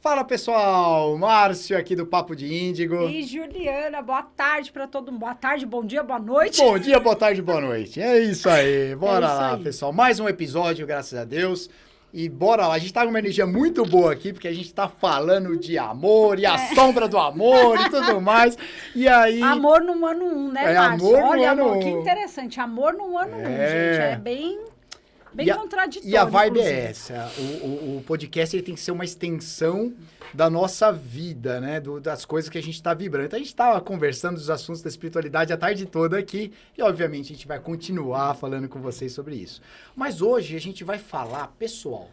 Fala pessoal, Márcio aqui do Papo de Índigo. E Juliana, boa tarde para todo mundo. Boa tarde, bom dia, boa noite. Bom dia, boa tarde, boa noite. É isso aí, bora isso lá, aí. pessoal. Mais um episódio, graças a Deus. E bora lá, a gente tá com uma energia muito boa aqui, porque a gente tá falando de amor e a sombra do amor e tudo mais. E aí... Amor no ano 1, né, Márcio? amor no Olha, ano amor, que 1. interessante. Amor no ano 1, gente. É bem contraditório. E a vibe inclusive. é essa. O podcast ele tem que ser uma extensão da nossa vida, né? Das coisas que a gente está vibrando. Então, a gente estava conversando dos assuntos da espiritualidade a tarde toda aqui. E, obviamente, a gente vai continuar falando com vocês sobre isso. Mas hoje a gente vai falar, pessoal,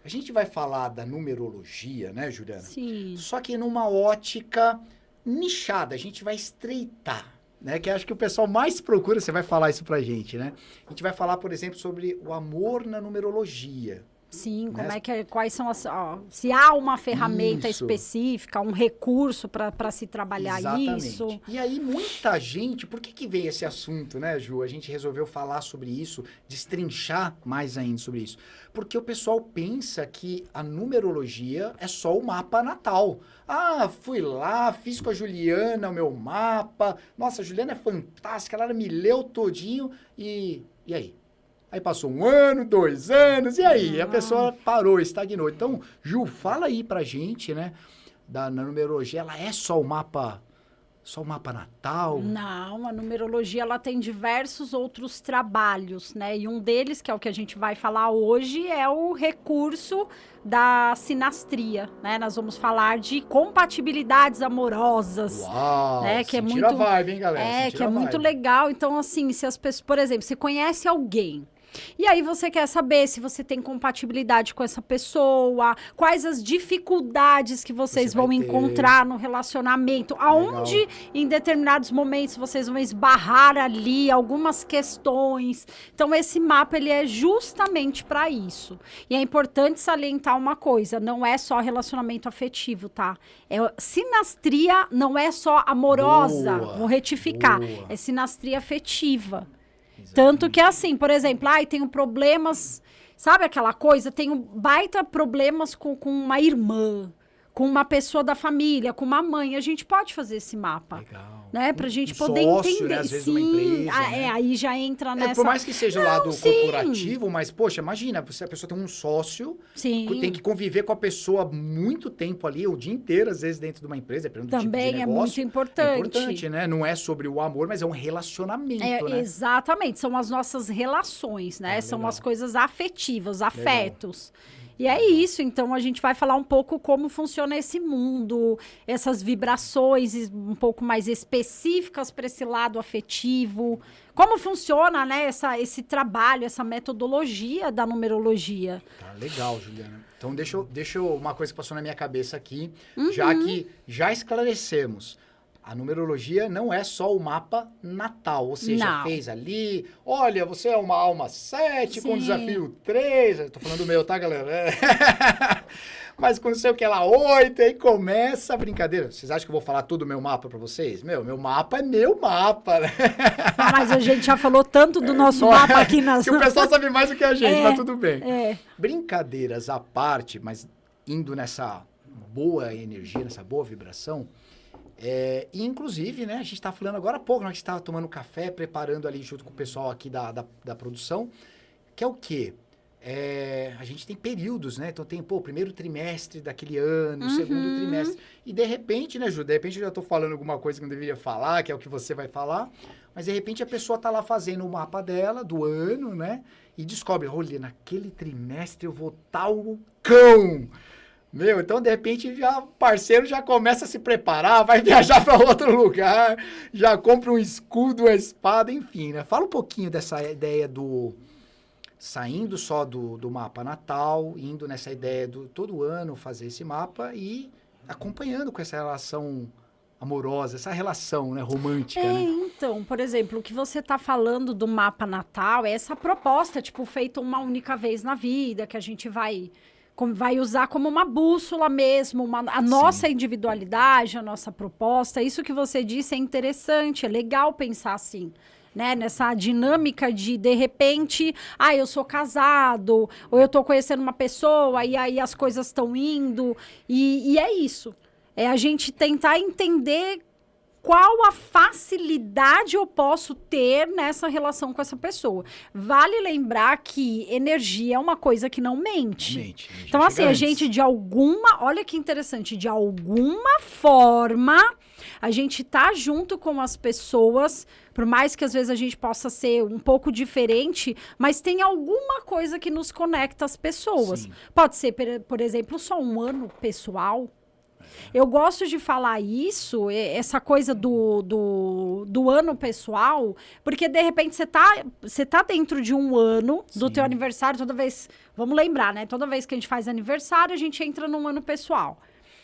a gente vai falar da numerologia, né, Juliana? Sim. Só que numa ótica nichada. A gente vai estreitar. Né, que acho que o pessoal mais procura, você vai falar isso pra gente, né? A gente vai falar, por exemplo, sobre o amor na numerologia. Sim, como né? é que quais são as... se há uma ferramenta Isso. específica, um recurso para se trabalhar Exatamente. isso. E aí, muita gente... Por que veio esse assunto, né, Ju? A gente resolveu falar sobre isso, destrinchar mais ainda sobre isso. Porque o pessoal pensa que a numerologia é só o mapa natal. Ah, fui lá, fiz com a Juliana o meu mapa. Nossa, a Juliana é fantástica, ela me leu todinho. E aí? Aí passou 1 ano, 2 anos, e aí? A pessoa parou, estagnou. Então, Ju, fala aí pra gente, né? Na numerologia, ela é só o mapa natal? Não, a numerologia ela tem diversos outros trabalhos, né? E um deles, que é o que a gente vai falar hoje, é o recurso da sinastria, né? Nós vamos falar de compatibilidades amorosas. Uau! Né? Que é Sentiram muito, a vibe, hein, galera? Sentiram que é a muito vibe. legal. Então, assim, se as pessoas, por exemplo, você conhece alguém. E aí você quer saber se você tem compatibilidade com essa pessoa, quais as dificuldades que vocês Você vai vão ter. encontrar no relacionamento, aonde Legal. em determinados momentos vocês vão esbarrar ali algumas questões. Então esse mapa ele é justamente para isso. E é importante salientar uma coisa, não é só relacionamento afetivo, tá? Sinastria não é só amorosa, Boa, vou retificar, boa. é sinastria afetiva. Tanto que é assim, por exemplo, tenho problemas, sabe aquela coisa? Tenho baita problemas com uma irmã, com uma pessoa da família, com uma mãe. A gente pode fazer esse mapa. Legal. Né? Pra gente Um poder sócio, entender. né? Às vezes uma empresa, né? Aí já entra nessa... Por mais que seja o lado sim. corporativo, mas, poxa, imagina, a pessoa tem um sócio, Sim. tem que conviver com a pessoa muito tempo ali, o dia inteiro, às vezes, dentro de uma empresa, dependendo do tipo de Também é negócio. muito importante. É importante, né? Não é sobre o amor, mas é um relacionamento, né? Exatamente, são as nossas relações, né? São legal. as coisas afetivas, afetos. E é isso, então a gente vai falar um pouco como funciona esse mundo, essas vibrações um pouco mais específicas para esse lado afetivo, como funciona, né, esse trabalho, essa metodologia da numerologia. Tá legal, Juliana. Então, deixa eu uma coisa que passou na minha cabeça aqui, Uhum. já que já esclarecemos. A numerologia não é só o mapa natal, ou seja, Não. fez ali, olha, você é uma alma 7 com Sim. desafio 3, eu tô falando do meu, tá, galera? Mas com não sei o que lá, 8, aí começa a brincadeira. Vocês acham que eu vou falar tudo do meu mapa pra vocês? Meu mapa é meu mapa, né? Mas a gente já falou tanto do nosso mapa aqui nas... Que o pessoal sabe mais do que a gente, mas tudo bem. É. Brincadeiras à parte, mas indo nessa boa energia, nessa boa vibração, e inclusive, né, a gente tá falando agora há pouco, nós estávamos tomando café, preparando ali junto com o pessoal aqui da produção, que é o quê? A gente tem períodos, né? Então tem, o primeiro trimestre daquele ano, o segundo trimestre. E de repente, né, Ju? De repente eu já tô falando alguma coisa que não deveria falar, que é o que você vai falar, mas de repente a pessoa tá lá fazendo o mapa dela, do ano, né? E descobre, olha, naquele trimestre eu vou tal cão. Então, de repente, o parceiro já começa a se preparar, vai viajar para outro lugar, já compra um escudo, uma espada, enfim, né? Fala um pouquinho dessa ideia saindo só do mapa natal, indo nessa ideia do todo ano fazer esse mapa e acompanhando com essa relação amorosa, essa relação, né, romântica, né? Então, por exemplo, o que você está falando do mapa natal é essa proposta, tipo, feita uma única vez na vida, que a gente vai usar como uma bússola mesmo, a nossa individualidade, a nossa proposta. Isso que você disse é interessante, é legal pensar assim. né? Nessa dinâmica de repente, eu sou casado, ou eu tô conhecendo uma pessoa, e aí as coisas estão indo. E é isso. É a gente tentar entender qual a facilidade eu posso ter nessa relação com essa pessoa. Vale lembrar que energia é uma coisa que não mente. Não mente. Então, assim, a gente olha que interessante, de alguma forma, a gente tá junto com as pessoas, por mais que às vezes a gente possa ser um pouco diferente, mas tem alguma coisa que nos conecta às pessoas. Sim. Pode ser, por exemplo, só um ano pessoal. Eu gosto de falar isso, essa coisa do ano pessoal, porque de repente você tá dentro de um ano do teu aniversário, toda vez, vamos lembrar, né? Toda vez que a gente faz aniversário, a gente entra num ano pessoal.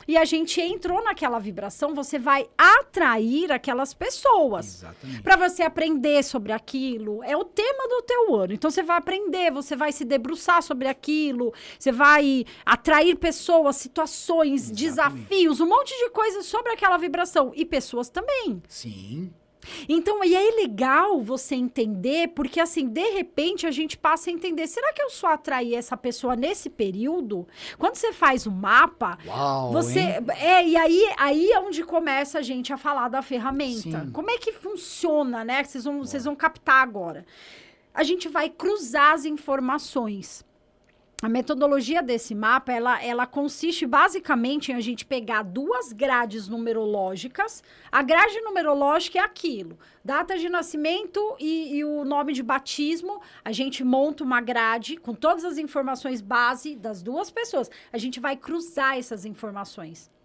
E a gente entrou naquela vibração, você vai atrair aquelas pessoas. Para você aprender sobre aquilo. É o tema do teu ano. Então, você vai aprender, você vai se debruçar sobre aquilo, você vai atrair pessoas, situações, desafios, um monte de coisas sobre aquela vibração. E pessoas também. Sim. Então, e é legal você entender, porque assim, de repente a gente passa a entender, será que eu só atraí essa pessoa nesse período? Quando você faz o mapa, você... E aí é onde começa a gente a falar da ferramenta. Sim. Como é que funciona, né? Vocês vão captar agora. A gente vai cruzar as informações. A metodologia desse mapa, ela consiste basicamente em a gente pegar 2 grades numerológicas. A grade numerológica é aquilo, data de nascimento e o nome de batismo. A gente monta uma grade com todas as informações base das 2 pessoas. A gente vai cruzar essas informações.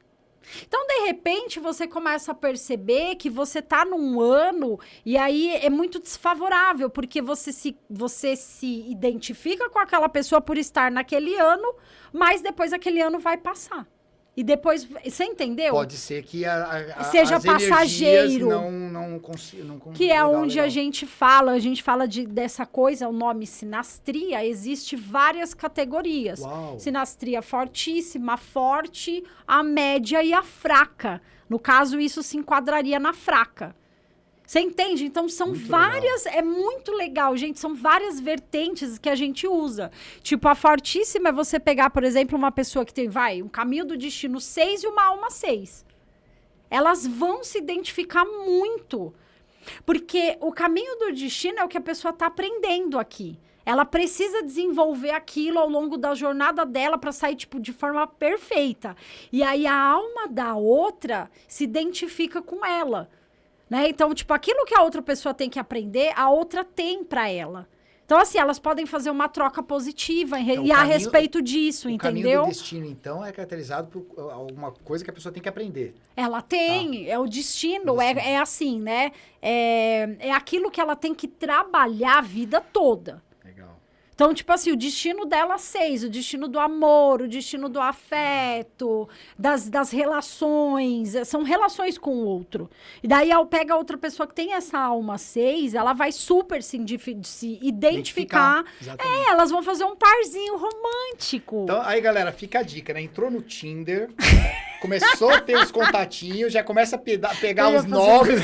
Então, de repente, você começa a perceber que você tá num ano e aí é muito desfavorável, porque você se identifica com aquela pessoa por estar naquele ano, mas depois aquele ano vai passar. E depois, você entendeu? Pode ser que seja as passageiro. Não consiga. Que é onde a gente fala dessa coisa, o nome sinastria, existe várias categorias. Uau. Sinastria fortíssima, forte, a média e a fraca. No caso, isso se enquadraria na fraca. Você entende? Então, são muito várias... Legal. É muito legal, gente. São várias vertentes que a gente usa. Tipo, a fortíssima é você pegar, por exemplo, uma pessoa que tem, um caminho do destino 6 e uma alma 6. Elas vão se identificar muito. Porque o caminho do destino é o que a pessoa está aprendendo aqui. Ela precisa desenvolver aquilo ao longo da jornada dela para sair, tipo, de forma perfeita. E aí, a alma da outra se identifica com ela. Né? Então, tipo, aquilo que a outra pessoa tem que aprender, a outra tem para ela. Então, assim, elas podem fazer uma troca positiva a respeito disso, entendeu? O caminho do destino, então, é caracterizado por alguma coisa que a pessoa tem que aprender. Ela tem, é o destino, é assim, né? É aquilo que ela tem que trabalhar a vida toda. Então, tipo assim, o destino dela 6, o destino do amor, o destino do afeto, das relações, são relações com o outro. E daí, pega outra pessoa que tem essa alma 6, ela vai super se identificar. Elas vão fazer um parzinho romântico. Então, aí, galera, fica a dica, né? Entrou no Tinder, começou a ter os contatinhos, já começa a pegar os nomes,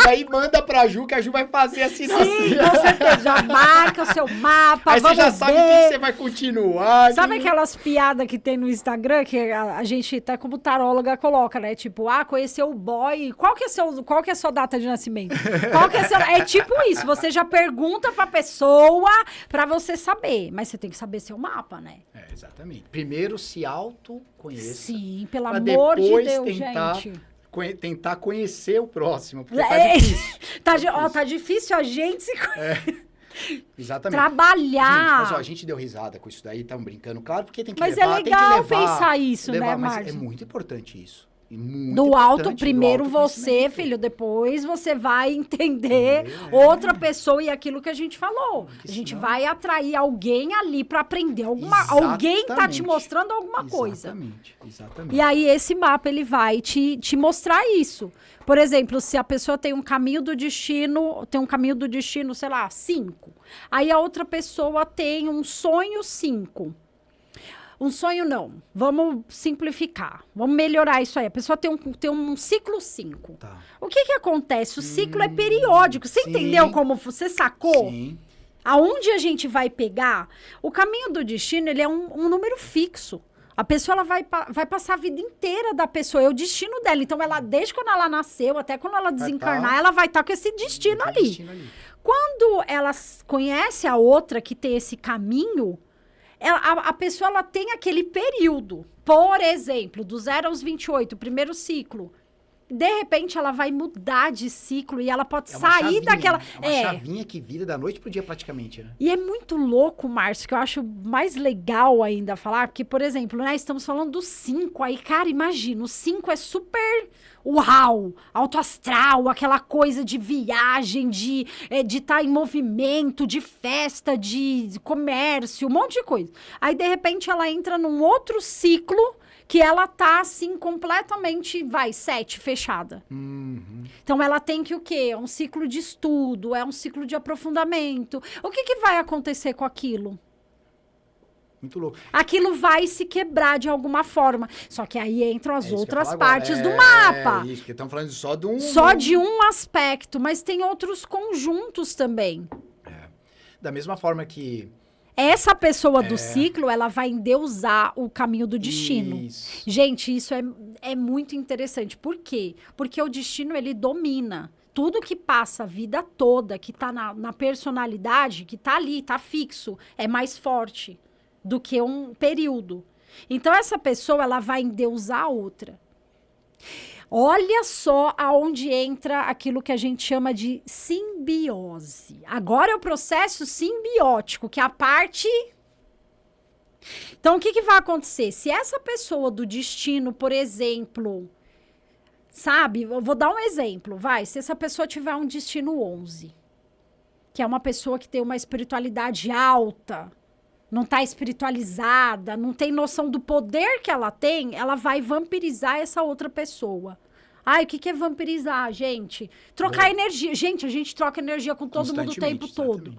e aí manda pra Ju, que a Ju vai fazer assim. Sim, com certeza. Já marca o seu mapa. Aí você já sabe o que você vai continuar. Sabe aquelas piadas que tem no Instagram, que a gente, até como taróloga, coloca, né? Tipo, conheceu o boy. Qual que é a sua data de nascimento? É tipo isso. Você já pergunta pra pessoa pra você saber. Mas você tem que saber seu mapa, né? Exatamente. Primeiro se autoconheça. Sim, pelo amor de Deus, gente. Tentar conhecer o próximo, porque tá difícil. Tá difícil a gente se conhecer. Exatamente. Trabalhar. Gente, mas a gente deu risada com isso daí, estamos brincando, claro, porque tem que levar. Mas é legal pensar isso, né, mas Márcio? é muito importante isso. Do alto, primeiro você, filho, depois você vai entender outra pessoa e aquilo que a gente falou. A gente vai atrair alguém ali para aprender alguém tá te mostrando alguma coisa. Exatamente. E aí esse mapa ele vai te mostrar isso. Por exemplo, se a pessoa tem um caminho do destino, sei lá, 5. Aí a outra pessoa tem um sonho 5. Um sonho não. Vamos simplificar. Vamos melhorar isso aí. A pessoa tem um ciclo 5. Tá. O que acontece? O ciclo é periódico. Você entendeu como você sacou? Sim. Aonde a gente vai pegar? O caminho do destino, ele é um número fixo. A pessoa ela vai passar a vida inteira da pessoa. É o destino dela. Então, ela, desde quando ela nasceu, até quando ela desencarnar, ela vai estar com esse destino ali. Quando ela conhece a outra que tem esse caminho, a pessoa ela tem aquele período. Por exemplo, do 0 aos 28, o primeiro ciclo. De repente, ela vai mudar de ciclo e ela pode sair chavinha, daquela... É uma chavinha que vira da noite pro dia praticamente, né? E é muito louco, Márcio, que eu acho mais legal ainda falar, porque, por exemplo, né, estamos falando do 5, aí, cara, imagina, o 5 é super uau, alto astral, aquela coisa de viagem, de estar em movimento, de festa, de comércio, um monte de coisa. Aí, de repente, ela entra num outro ciclo que ela tá, assim, completamente, 7, fechada. Uhum. Então, ela tem que o quê? É um ciclo de estudo, é um ciclo de aprofundamento. O que vai acontecer com aquilo? Muito louco. Aquilo vai se quebrar de alguma forma. Só que aí entram as outras partes do mapa. Isso, porque estamos falando só de um... Só de um aspecto, mas tem outros conjuntos também. Da mesma forma que... Essa pessoa do ciclo, ela vai endeusar o caminho do destino. Isso. Gente, isso é muito interessante. Por quê? Porque o destino, ele domina. Tudo que passa a vida toda, que tá na personalidade, que tá ali, tá fixo, é mais forte do que um período. Então, essa pessoa, ela vai endeusar a outra. Olha só aonde entra aquilo que a gente chama de simbiose. Agora é o processo simbiótico, que é a parte... Então, o que vai acontecer? Se essa pessoa do destino, por exemplo, sabe? Eu vou dar um exemplo, vai. Se essa pessoa tiver um destino 11, que é uma pessoa que tem uma espiritualidade alta, não está espiritualizada, não tem noção do poder que ela tem, ela vai vampirizar essa outra pessoa. Ai, o que é vampirizar, gente? Trocar energia. Gente, a gente troca energia com todo mundo o tempo todo.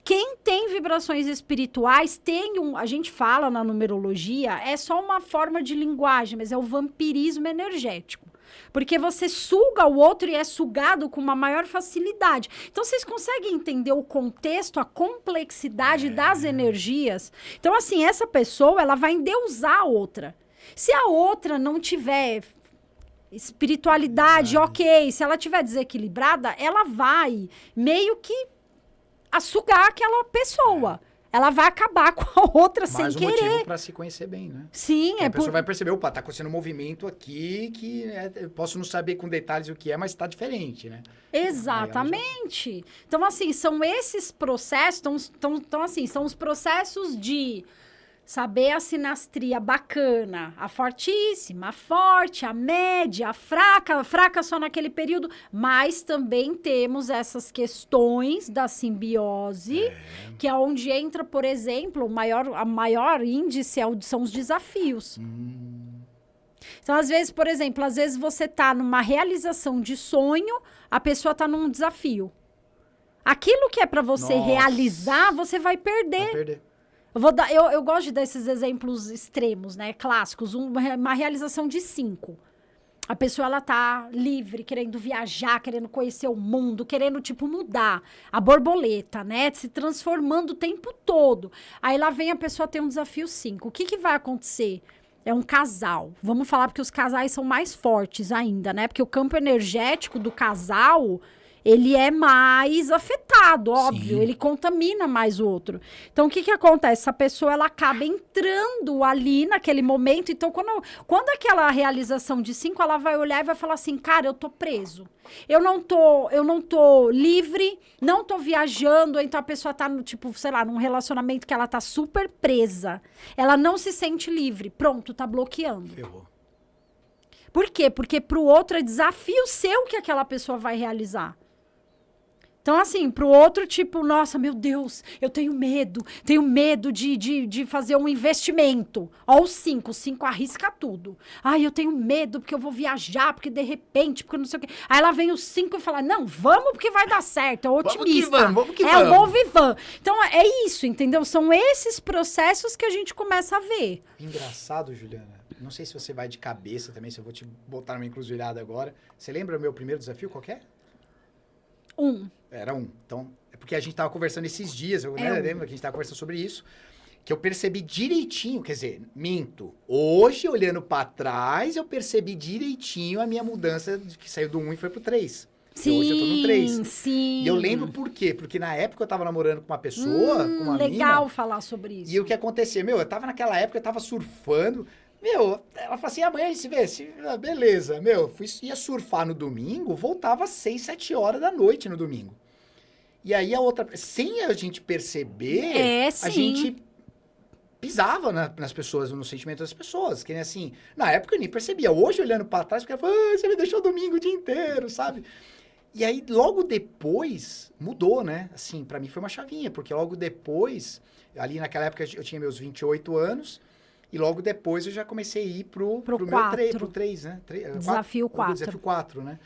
Quem tem vibrações espirituais tem a gente fala na numerologia, é só uma forma de linguagem, mas é o vampirismo energético. Porque você suga o outro e é sugado com uma maior facilidade. Então, vocês conseguem entender o contexto, a complexidade das energias? Então, assim, essa pessoa, ela vai endeusar a outra. Se a outra não tiver espiritualidade, ok. Se ela tiver desequilibrada, ela vai meio que sugar aquela pessoa. Ela vai acabar com a outra sem querer. Mais um motivo para se conhecer bem, né? Sim, a pessoa vai perceber, opa, tá acontecendo um movimento aqui que eu posso não saber com detalhes o que é, mas tá diferente, né? Exatamente. Então, assim, são esses processos, então, assim, são os processos de saber a sinastria bacana, a fortíssima, a forte, a média, a fraca só naquele período, mas também temos essas questões da simbiose, que é onde entra, por exemplo, a maior índice são os desafios. Então, às vezes, por exemplo, você tá numa realização de sonho, a pessoa tá num desafio. Aquilo que é para você realizar, você vai perder. Vai perder. Eu gosto de dar esses exemplos extremos, né? Clássicos. Uma realização de 5. A pessoa, ela tá livre, querendo viajar, querendo conhecer o mundo, querendo, tipo, mudar. A borboleta, né? Se transformando o tempo todo. Aí lá vem a pessoa ter um desafio 5. O que vai acontecer? É um casal. Vamos falar porque os casais são mais fortes ainda, né? Porque o campo energético do casal... ele é mais afetado, óbvio. Sim. Ele contamina mais o outro. Então, o que acontece? Essa pessoa, ela acaba entrando ali naquele momento. Então, quando aquela realização de 5, ela vai olhar e vai falar assim, cara, eu tô preso. Eu não tô livre, não tô viajando. Então, a pessoa tá, num relacionamento que ela tá super presa. Ela não se sente livre. Pronto, tá bloqueando. Ferrou. Por quê? Porque pro outro é desafio seu que aquela pessoa vai realizar. Então, assim, pro outro, tipo, nossa, meu Deus, eu tenho medo de fazer um investimento. Ó, o 5 arrisca tudo. Ai, eu tenho medo porque eu vou viajar, porque de repente, porque não sei o quê. Aí ela vem o 5 e fala, não, vamos porque vai dar certo, é otimista. Vamos que é vamos. o bom vivan. Então, é isso, entendeu? São esses processos que a gente começa a ver. Engraçado, Juliana. Não sei se você vai de cabeça também, se eu vou te botar numa encruzilhada agora. Você lembra o meu primeiro desafio, qual que é? 1. Era 1. Então, é porque a gente tava conversando esses dias, né? Lembra que a gente tava conversando sobre isso, que eu percebi direitinho, quer dizer, minto. Hoje, olhando para trás, eu percebi direitinho a minha mudança de que saiu do 1 e foi pro 3. Sim, hoje eu tô no 3. Sim. E eu lembro por quê? Porque na época eu tava namorando com uma pessoa, com uma legal mina, falar sobre isso. e o que acontecia? Eu tava naquela época, eu tava surfando. Ela falou assim, amanhã a gente se vê. Beleza, ia surfar no domingo, voltava às 6, 7 horas da noite no domingo. E aí sem a gente perceber, a gente pisava nas pessoas, no sentimento das pessoas. Que nem assim, na época eu nem percebia. Hoje, olhando pra trás, porque você me deixou domingo o dia inteiro, sabe? E aí, logo depois, mudou, né? Assim, pra mim foi uma chavinha, porque logo depois, ali naquela época eu tinha meus 28 anos, e logo depois eu já comecei a ir pro meu 3, né? Desafio 4. Desafio 4, né?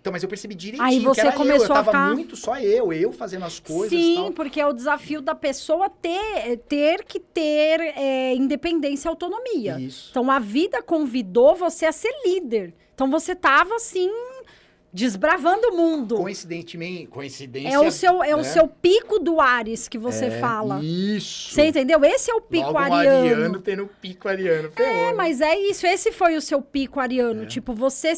Então, mas eu percebi direitinho aí você que era começou eu tava a ficar... muito só eu fazendo as coisas. Sim, tal. porque é o desafio da pessoa ter que ter independência e autonomia. Isso. Então, a vida convidou você a ser líder. Então, você tava, assim, desbravando o mundo. Coincidência. É o seu pico do Ares que você fala. Isso. Você entendeu? Esse é o pico Logo ariano. ariano tendo pico ariano. Ferrou, Mas é isso. Esse foi o seu pico ariano. Tipo, você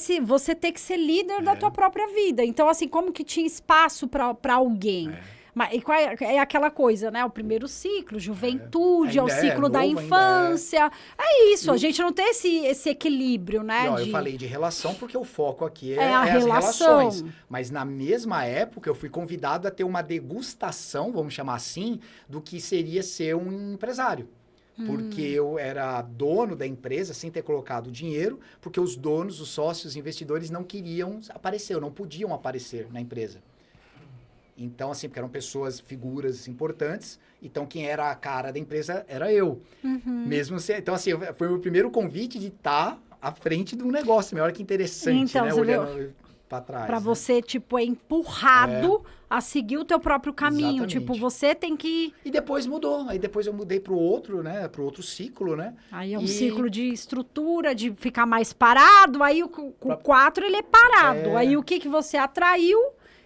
ter que ser líder da tua própria vida. Então, assim, como que tinha espaço pra alguém? Mas, e qual é aquela coisa, né? O primeiro ciclo, juventude, é o ciclo da infância. É isso, a gente não tem esse equilíbrio, né? Eu falei de relação porque o foco aqui É a as relação. relações. Mas na mesma época eu fui convidado a ter uma degustação, vamos chamar assim, do que seria ser um empresário. Porque eu era dono da empresa sem ter colocado dinheiro, porque os donos, os sócios, os investidores não queriam aparecer, não podiam aparecer na empresa. Então, assim, porque eram pessoas, figuras importantes. Então, quem era a cara da empresa era eu. Mesmo assim, então, assim, foi o meu primeiro convite de estar à frente de um negócio. Olha que interessante, então, né? Olhando para trás. Para né? você, tipo, empurrado a seguir o teu próprio caminho. Exatamente. Tipo, você tem que... E depois mudou. Aí depois eu mudei pro outro, né? Pro outro ciclo, né? Aí é um ciclo de estrutura, de ficar mais parado. Aí o 4, ele é parado. Aí o que você atraiu?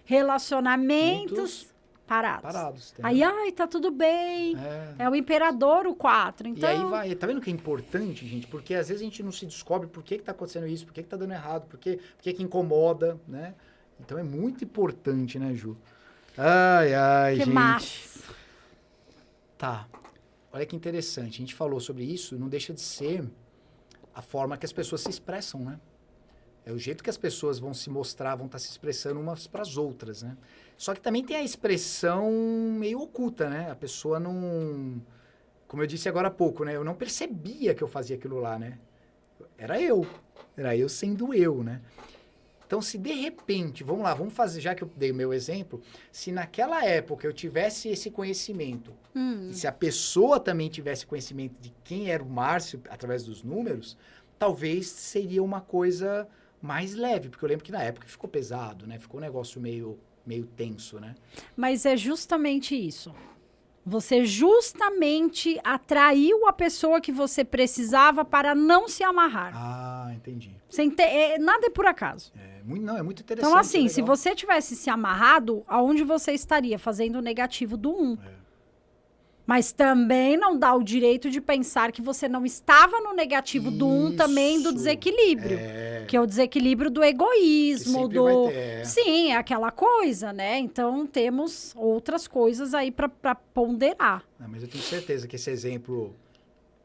Relacionamentos parados. Aí, tá tudo bem. É o imperador, o 4. Então... E aí vai. Tá vendo que é importante, gente? Porque às vezes a gente não se descobre por que tá acontecendo isso, por que tá dando errado, por que incomoda, né? Então é muito importante, né, Ju? Ai, que gente. massa. Tá. Olha que interessante. A gente falou sobre isso, não deixa de ser a forma que as pessoas se expressam, né? É o jeito que as pessoas vão se mostrar, vão estar se expressando umas para as outras, né? Só que também tem a expressão meio oculta, né? A pessoa não... Como eu disse agora há pouco, né? Eu não percebia que eu fazia aquilo lá, né? Era eu sendo eu, né? Então, se de repente, vamos lá, vamos fazer, já que eu dei o meu exemplo, se naquela época eu tivesse esse conhecimento, e se a pessoa também tivesse conhecimento de quem era o Márcio, através dos números, talvez seria uma coisa mais leve, porque eu lembro que na época ficou pesado, né? Ficou um negócio meio tenso, né? Mas é justamente isso. Você justamente atraiu a pessoa que você precisava para não se amarrar. Ah, entendi. Nada é por acaso. É muito interessante. Então, assim, se você tivesse se amarrado, aonde você estaria? Fazendo o negativo do 1. Mas também não dá o direito de pensar que você não estava no negativo do 1 também, do desequilíbrio. Que é o desequilíbrio do egoísmo, Sim, é aquela coisa, né? Então, temos outras coisas aí para ponderar. Não, mas eu tenho certeza que esse exemplo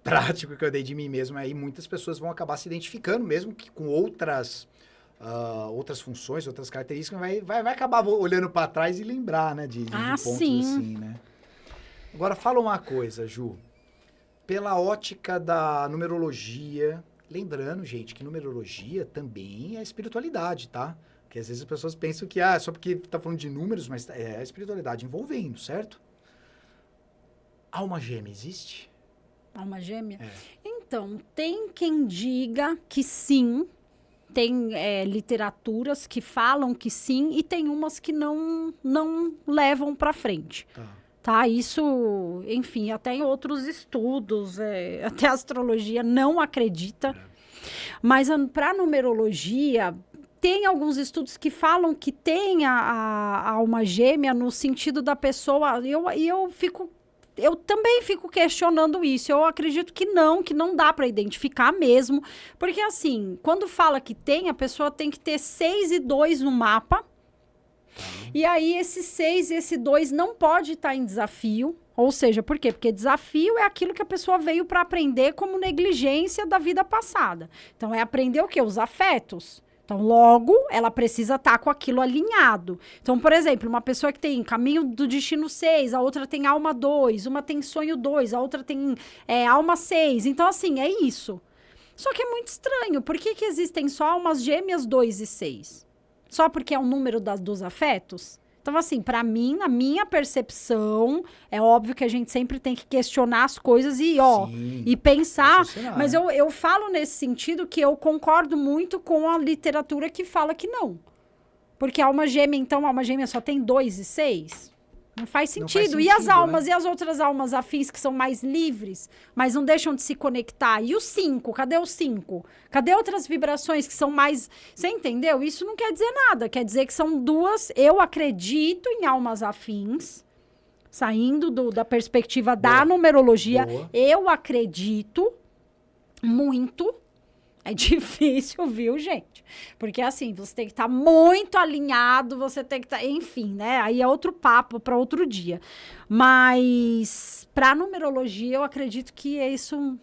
prático que eu dei de mim mesmo, aí muitas pessoas vão acabar se identificando, mesmo que com outras funções, outras características, vai acabar olhando para trás e lembrar, né? De pontos sim. assim, né? Agora, fala uma coisa, Ju. Pela ótica da numerologia, lembrando, gente, que numerologia também é espiritualidade, tá? Porque às vezes as pessoas pensam que, só porque tá falando de números, mas é a espiritualidade envolvendo, certo? Alma gêmea existe? Alma gêmea? É. Então, tem quem diga que sim, tem literaturas que falam que sim, e tem umas que não levam para frente. Tá, isso, enfim, até em outros estudos, até a astrologia não acredita. Mas para numerologia, tem alguns estudos que falam que tem a alma gêmea no sentido da pessoa. Eu também fico questionando isso. Eu acredito que não dá para identificar mesmo. Porque, assim, quando fala que tem, a pessoa tem que ter 6 e 2 no mapa. E aí, esse 6 e esse 2 não pode estar em desafio. Ou seja, por quê? Porque desafio é aquilo que a pessoa veio para aprender como negligência da vida passada. Então, é aprender o quê? Os afetos. Então, logo, ela precisa estar com aquilo alinhado. Então, por exemplo, uma pessoa que tem caminho do destino 6, a outra tem alma 2, uma tem sonho 2, a outra tem alma 6. Então, assim, é isso. Só que é muito estranho. Por que existem só almas gêmeas 2 e 6? Só porque é o número dos afetos? Então, assim, para mim, na minha percepção, é óbvio que a gente sempre tem que questionar as coisas e pensar. Mas eu falo nesse sentido que eu concordo muito com a literatura que fala que não. Porque a alma gêmea, então, a alma gêmea só tem 2 e 6? Não faz sentido. E as almas, né? E as outras almas afins que são mais livres, mas não deixam de se conectar? E o 5? Cadê o 5? Cadê outras vibrações que são mais... Você entendeu? Isso não quer dizer nada. Quer dizer que são duas... Eu acredito em almas afins, saindo da perspectiva da numerologia. Eu acredito muito. É difícil, viu, gente? Porque, assim, você tem que estar muito alinhado, você tem que estar... Enfim, né? Aí é outro papo para outro dia. Mas, para numerologia, eu acredito que isso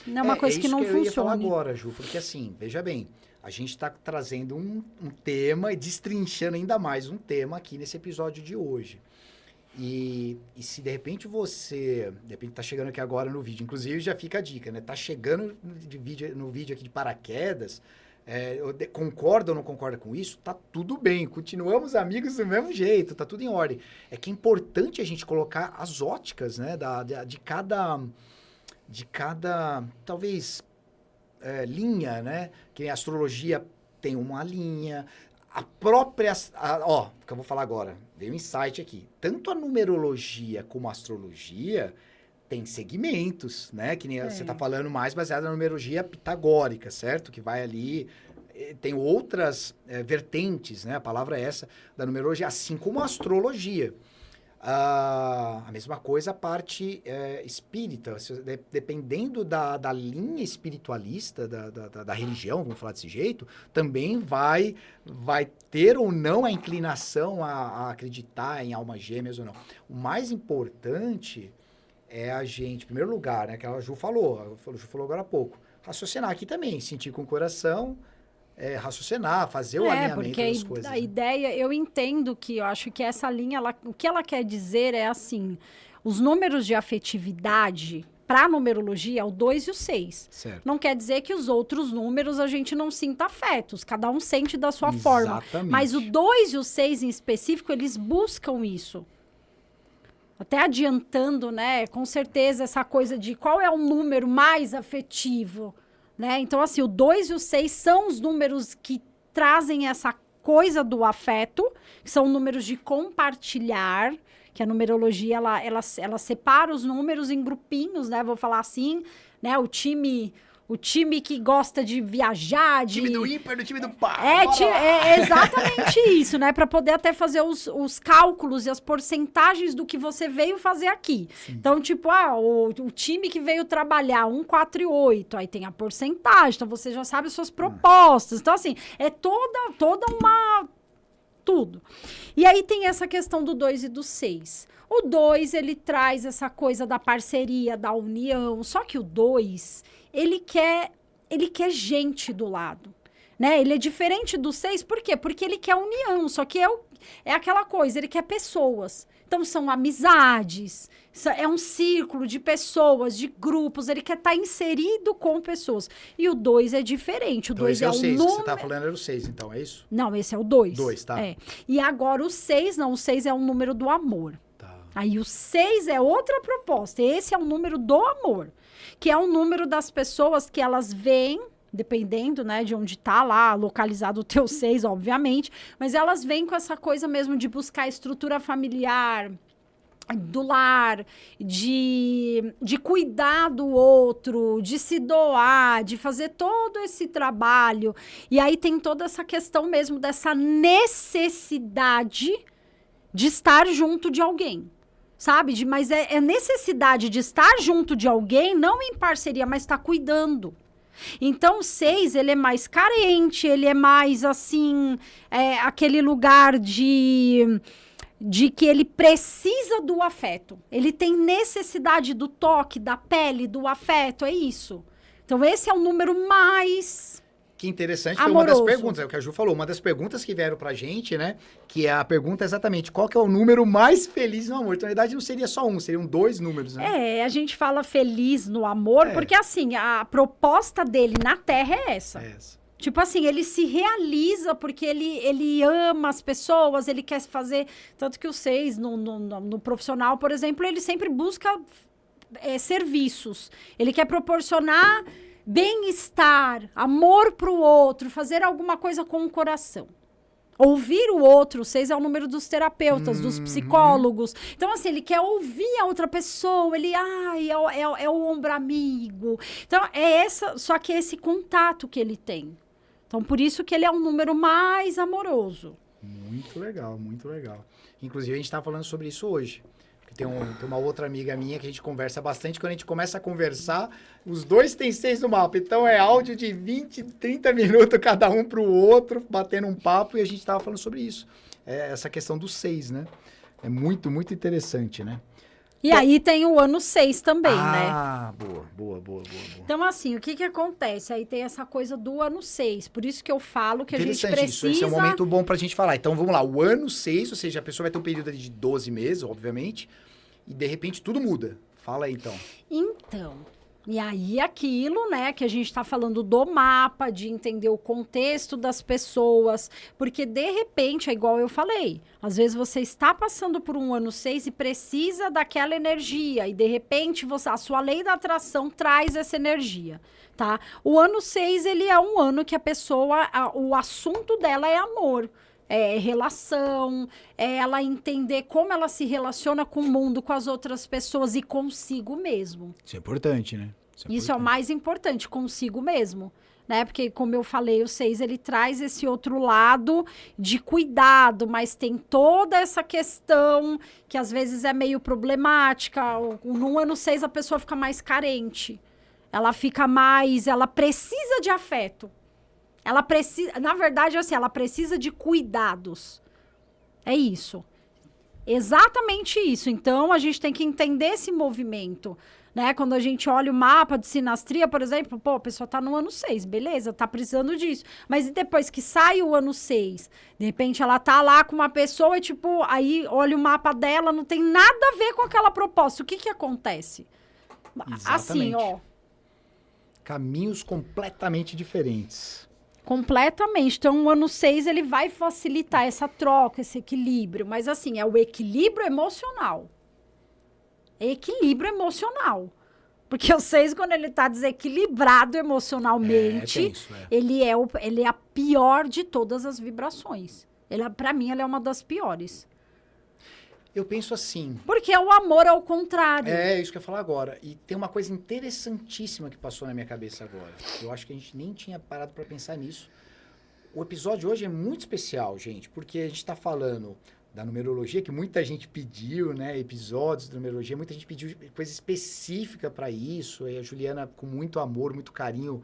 não é uma coisa que não funciona. Eu ia falar agora, Ju, porque, assim, veja bem, a gente está trazendo um tema e destrinchando ainda mais um tema aqui nesse episódio de hoje. E se de repente tá chegando aqui agora no vídeo, inclusive já fica a dica, né? Tá chegando no vídeo aqui de paraquedas, concorda ou não concorda com isso? Tá tudo bem, continuamos amigos do mesmo jeito, tá tudo em ordem. É que é importante a gente colocar as óticas, né? De cada talvez, linha, né? Que a astrologia tem uma linha... A própria... que eu vou falar agora. Veio um insight aqui. Tanto a numerologia como a astrologia tem segmentos, né? Que nem você está falando mais baseado na numerologia pitagórica, certo? Que vai ali... Tem outras vertentes, né? A palavra é essa, da numerologia. Assim como a astrologia. A mesma coisa a parte espírita. Dependendo da linha espiritualista, da religião, vamos falar desse jeito, também vai ter ou não a inclinação a acreditar em almas gêmeas ou não. O mais importante é a gente, em primeiro lugar, né, que a Ju falou agora há pouco, raciocinar aqui também, sentir com o coração... raciocinar, fazer o alinhamento das coisas. A ideia, eu entendo que eu acho que essa linha, o que ela quer dizer é assim, os números de afetividade para a numerologia é o 2 e o 6. Certo. Não quer dizer que os outros números a gente não sinta afetos, cada um sente da sua forma. Mas o 2 e o 6 em específico, eles buscam isso. Até adiantando, né, com certeza essa coisa de qual é o número mais afetivo, né? Então, assim, o 2 e o 6 são os números que trazem essa coisa do afeto, que são números de compartilhar, que a numerologia, ela separa os números em grupinhos, né? Vou falar assim, né? O time que gosta de viajar, time do ímpar, do time do par. É exatamente isso, né? Para poder até fazer os cálculos e as porcentagens do que você veio fazer aqui. Sim. Então, tipo, o time que veio trabalhar 1, 4 e 8, aí tem a porcentagem, então você já sabe as suas propostas. Então, assim, é toda uma... tudo. E aí tem essa questão do 2 e do 6. O 2, ele traz essa coisa da parceria, da união, só que o 2... Ele quer gente do lado, né? Ele é diferente do 6, por quê? Porque ele quer união, só que é aquela coisa, ele quer pessoas. Então, são amizades, é um círculo de pessoas, de grupos, ele quer estar inserido com pessoas. E o 2 é diferente, o 2 é o 6, número... que você tá falando era o 6, então, é isso? Não, esse é o 2. 2, tá. É. E agora o 6, não, o 6 é o número do amor. Tá. Aí o 6 é outra proposta, esse é o número do amor, que é o número das pessoas que elas veem, dependendo, né, de onde tá lá, localizado o teu 6, obviamente, mas elas vêm com essa coisa mesmo de buscar estrutura familiar, do lar, de cuidar do outro, de se doar, de fazer todo esse trabalho. E aí tem toda essa questão mesmo dessa necessidade de estar junto de alguém. Sabe? Mas é necessidade de estar junto de alguém, não em parceria, mas estar cuidando. Então, o 6, ele é mais carente, ele é mais, assim, aquele lugar de que ele precisa do afeto. Ele tem necessidade do toque, da pele, do afeto, é isso. Então, esse é o número mais... Que interessante, foi amoroso. Uma das perguntas, é o que a Ju falou, uma das perguntas que vieram pra gente, né? Que é a pergunta exatamente, qual que é o número mais feliz no amor? Então, na verdade, não seria só um, seriam 2 números, né? A gente fala feliz no amor, porque assim, a proposta dele na Terra é essa. É essa. Tipo assim, ele se realiza porque ele ama as pessoas, ele quer fazer... Tanto que o 6, no profissional, por exemplo, ele sempre busca serviços. Ele quer proporcionar bem-estar, amor para o outro, fazer alguma coisa com o coração. Ouvir o outro, 6 é o número dos terapeutas, dos psicólogos. Então, assim, ele quer ouvir a outra pessoa, ele, é o ombro amigo. Então, só que é esse contato que ele tem. Então, por isso que ele é um número mais amoroso. Muito legal, muito legal. Inclusive, a gente tá falando sobre isso hoje. Tem uma outra amiga minha que a gente conversa bastante. Quando a gente começa a conversar, os 2 têm 6 no mapa. Então, é áudio de 20, 30 minutos cada um pro outro, batendo um papo. E a gente tava falando sobre isso. Essa questão do 6, né? É muito, muito interessante, né? E aí tem o ano 6 também, né? Ah, boa. Então, assim, o que acontece? Aí tem essa coisa do ano 6. Por isso que eu falo que a gente precisa... Esse é um momento bom pra gente falar. Então, vamos lá. O ano 6, ou seja, a pessoa vai ter um período de 12 meses, obviamente, e de repente tudo muda. Fala aí, então. Então, e aí aquilo, né, que a gente tá falando do mapa, de entender o contexto das pessoas, porque de repente, é igual eu falei, às vezes você está passando por um ano 6 e precisa daquela energia, e de repente a sua lei da atração traz essa energia, tá? O ano 6, ele é um ano que a pessoa, o assunto dela é amor. Relação, ela entender como ela se relaciona com o mundo, com as outras pessoas e consigo mesmo. Isso é importante, né? Isso é o mais importante, consigo mesmo. Né? Porque, como eu falei, o 6, ele traz esse outro lado de cuidado, mas tem toda essa questão que às vezes é meio problemática. No ano 6, a pessoa fica mais carente. Ela precisa de afeto. Ela precisa, na verdade, assim, ela precisa de cuidados. É isso. Exatamente isso. Então, a gente tem que entender esse movimento, né? Quando a gente olha o mapa de sinastria, por exemplo, a pessoa tá no ano 6, beleza, tá precisando disso. Mas e depois que sai o ano 6, de repente ela tá lá com uma pessoa e, tipo, aí olha o mapa dela, não tem nada a ver com aquela proposta. O que acontece? Exatamente. Assim, ó. Caminhos completamente diferentes. Completamente. Então, o ano 6, ele vai facilitar essa troca, esse equilíbrio. Mas, assim, é o equilíbrio emocional. É equilíbrio emocional. Porque o 6, quando ele tá desequilibrado emocionalmente, ele é a pior de todas as vibrações. Pra mim, ele é uma das piores. Eu penso assim... Porque é o amor ao contrário. É isso que eu ia falar agora. E tem uma coisa interessantíssima que passou na minha cabeça agora. Eu acho que a gente nem tinha parado para pensar nisso. O episódio de hoje é muito especial, gente, porque a gente está falando da numerologia, que muita gente pediu, né? Episódios da numerologia, muita gente pediu coisa específica para isso. E a Juliana, com muito amor, muito carinho,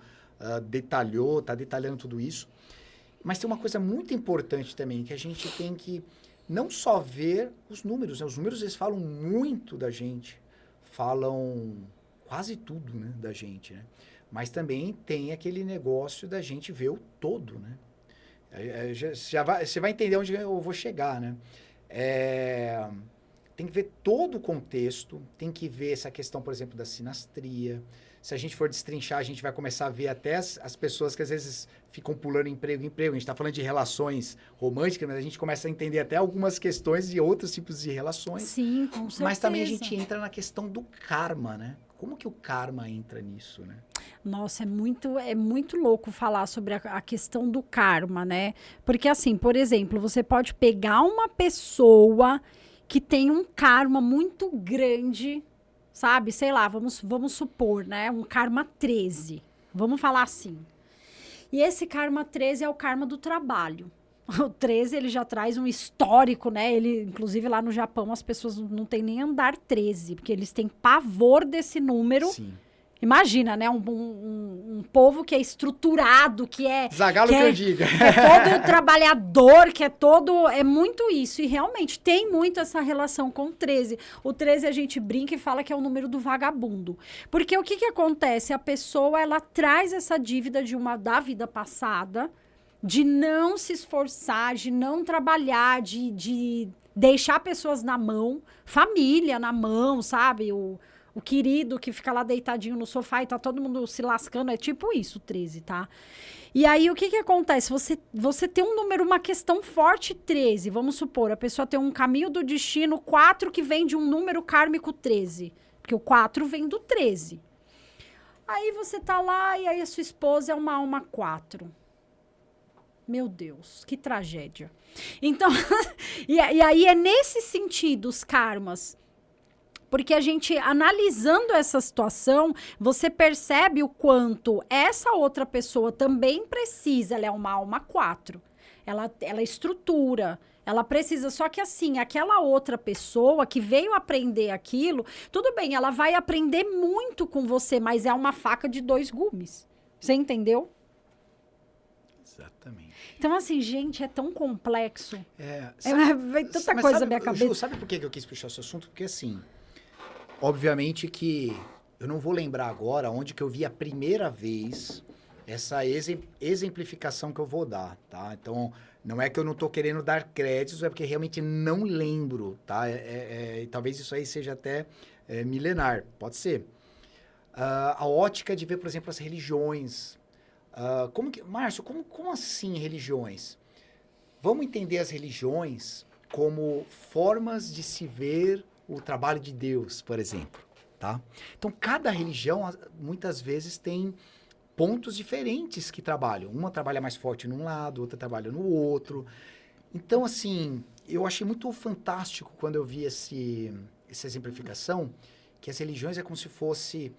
detalhou, tá detalhando tudo isso. Mas tem uma coisa muito importante também, que a gente tem que não só ver os números, né? Os números, eles falam muito da gente, falam quase tudo, né, da gente, né? Mas também tem aquele negócio da gente ver o todo, né? Você vai entender onde eu vou chegar, né? tem que ver todo o contexto, tem que ver essa questão, por exemplo, da sinastria. Se a gente for destrinchar, a gente vai começar a ver até as pessoas que às vezes ficam pulando emprego em emprego. A gente está falando de relações românticas, mas a gente começa a entender até algumas questões de outros tipos de relações. Sim, com certeza. Mas também a gente entra na questão do karma, né? Como que o karma entra nisso, né? Nossa, é muito louco falar sobre a questão do karma, né? Porque assim, por exemplo, você pode pegar uma pessoa que tem um karma muito grande, sabe? Sei lá, vamos supor, né? Um karma 13. Vamos falar assim. E esse karma 13 é o karma do trabalho. O 13, ele já traz um histórico, né? Ele, inclusive, lá no Japão, as pessoas não têm nem andar 13, porque eles têm pavor desse número. Sim. Imagina, né? Um povo que é estruturado, que é... Zagalo que eu diga. Que é todo trabalhador, que é todo... É muito isso. E realmente tem muito essa relação com o 13. O 13 a gente brinca e fala que é o número do vagabundo. Porque o que acontece? A pessoa, ela traz essa dívida da vida passada, de não se esforçar, de não trabalhar, de deixar pessoas na mão, família na mão, sabe? O querido que fica lá deitadinho no sofá e tá todo mundo se lascando. É tipo isso, 13, tá? E aí, o que acontece? Você tem um número, uma questão forte, 13. Vamos supor, a pessoa tem um caminho do destino 4 que vem de um número kármico 13. Porque o 4 vem do 13. Aí você tá lá e aí a sua esposa é uma alma 4. Meu Deus, que tragédia. Então, e aí é nesse sentido os karmas. Porque a gente, analisando essa situação, você percebe o quanto essa outra pessoa também precisa. Ela é uma alma 4. Ela estrutura. Ela precisa. Só que assim, aquela outra pessoa que veio aprender aquilo, tudo bem, ela vai aprender muito com você, mas é uma faca de 2 gumes. Você entendeu? Exatamente. Então, assim, gente, é tão complexo. Vem tanta mas coisa sabe, na minha cabeça. Ju, sabe por que eu quis puxar esse assunto? Porque, assim, obviamente que eu não vou lembrar agora onde que eu vi a primeira vez essa exemplificação que eu vou dar, tá? Então, não é que eu não tô querendo dar créditos, é porque realmente não lembro, tá? Talvez isso aí seja até milenar, pode ser. A ótica de ver, por exemplo, as religiões. Márcio, como assim religiões? Vamos entender as religiões como formas de se ver o trabalho de Deus, por exemplo, tá? Então, cada religião, muitas vezes, tem pontos diferentes que trabalham. Uma trabalha mais forte num lado, outra trabalha no outro. Então, assim, eu achei muito fantástico quando eu vi essa exemplificação, que as religiões é como se fosse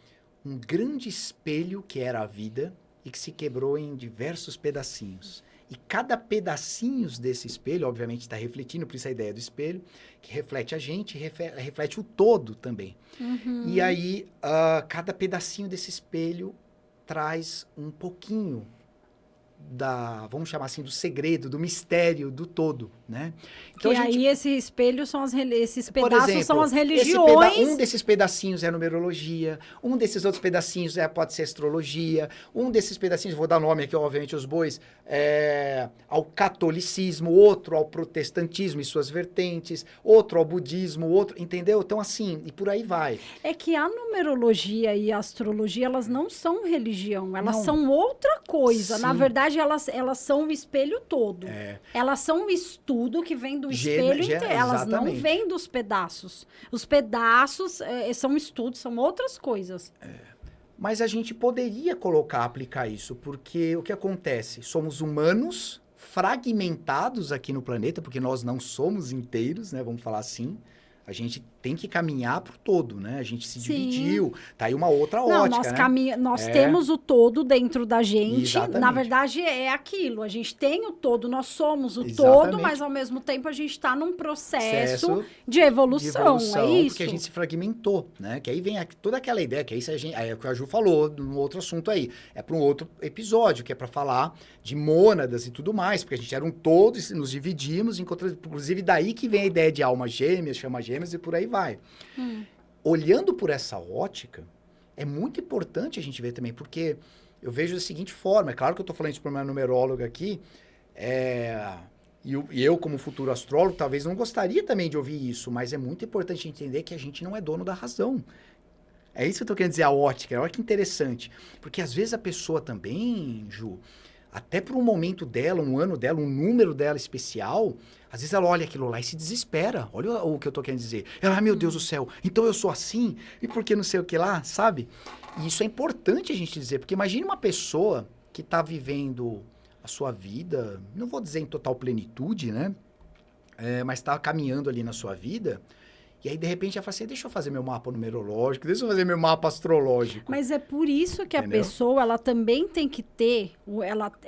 um grande espelho que era a vida, e que se quebrou em diversos pedacinhos. E cada pedacinho desse espelho, obviamente, está refletindo, por isso a ideia do espelho, que reflete a gente, reflete o todo também. Uhum. E aí, cada pedacinho desse espelho traz um pouquinho vamos chamar assim, do segredo, do mistério do todo, né? Então, esses pedaços são as religiões. Um desses pedacinhos é a numerologia, um desses outros pedacinhos pode ser astrologia, um desses pedacinhos, vou dar nome aqui, obviamente, os bois, ao catolicismo, outro ao protestantismo e suas vertentes, outro ao budismo, outro, entendeu? Então, assim, e por aí vai. É que a numerologia e a astrologia, elas não são religião, elas são outra coisa. Sim. Na verdade, elas são o espelho todo. Elas são um estudo que vem do espelho inteiro. Elas não vêm dos pedaços. Os pedaços são estudos, são outras coisas. Mas a gente poderia aplicar isso, porque o que acontece? Somos humanos fragmentados aqui no planeta, porque nós não somos inteiros, né? Vamos falar assim. A gente tem que caminhar pro todo, né? A gente se dividiu. Tá aí uma outra ótica, né? Nós temos o todo dentro da gente. Exatamente. Na verdade, é aquilo. A gente tem o todo, nós somos o todo, mas ao mesmo tempo a gente está num processo de evolução. É isso. Porque a gente se fragmentou, né? Que aí vem toda aquela ideia, que aí é o que a Ju falou num outro assunto aí. É para um outro episódio, que é para falar de mônadas e tudo mais, porque a gente era um todo e nos dividimos, inclusive daí que vem a ideia de alma gêmeas, chama gêmeas e por aí vai. Olhando por essa ótica, é muito importante a gente ver também, porque eu vejo da seguinte forma, é claro que eu estou falando isso para uma numeróloga aqui, E eu, como futuro astrólogo, talvez não gostaria também de ouvir isso, mas é muito importante entender que a gente não é dono da razão. É isso que eu tô querendo dizer, a ótica. Olha que interessante. Porque às vezes a pessoa também, Ju, até por um momento dela, um ano dela, um número dela especial, às vezes ela olha aquilo lá e se desespera. Olha o que eu tô querendo dizer. Ela, meu Deus do céu, então eu sou assim? E por que não sei o que lá, sabe? E isso é importante a gente dizer, porque imagine uma pessoa que tá vivendo a sua vida, não vou dizer em total plenitude, né? Mas tá caminhando ali na sua vida. E aí, de repente, ela fala assim, deixa eu fazer meu mapa numerológico, deixa eu fazer meu mapa astrológico. Mas é por isso que Entendeu? a pessoa, ela também tem que ter,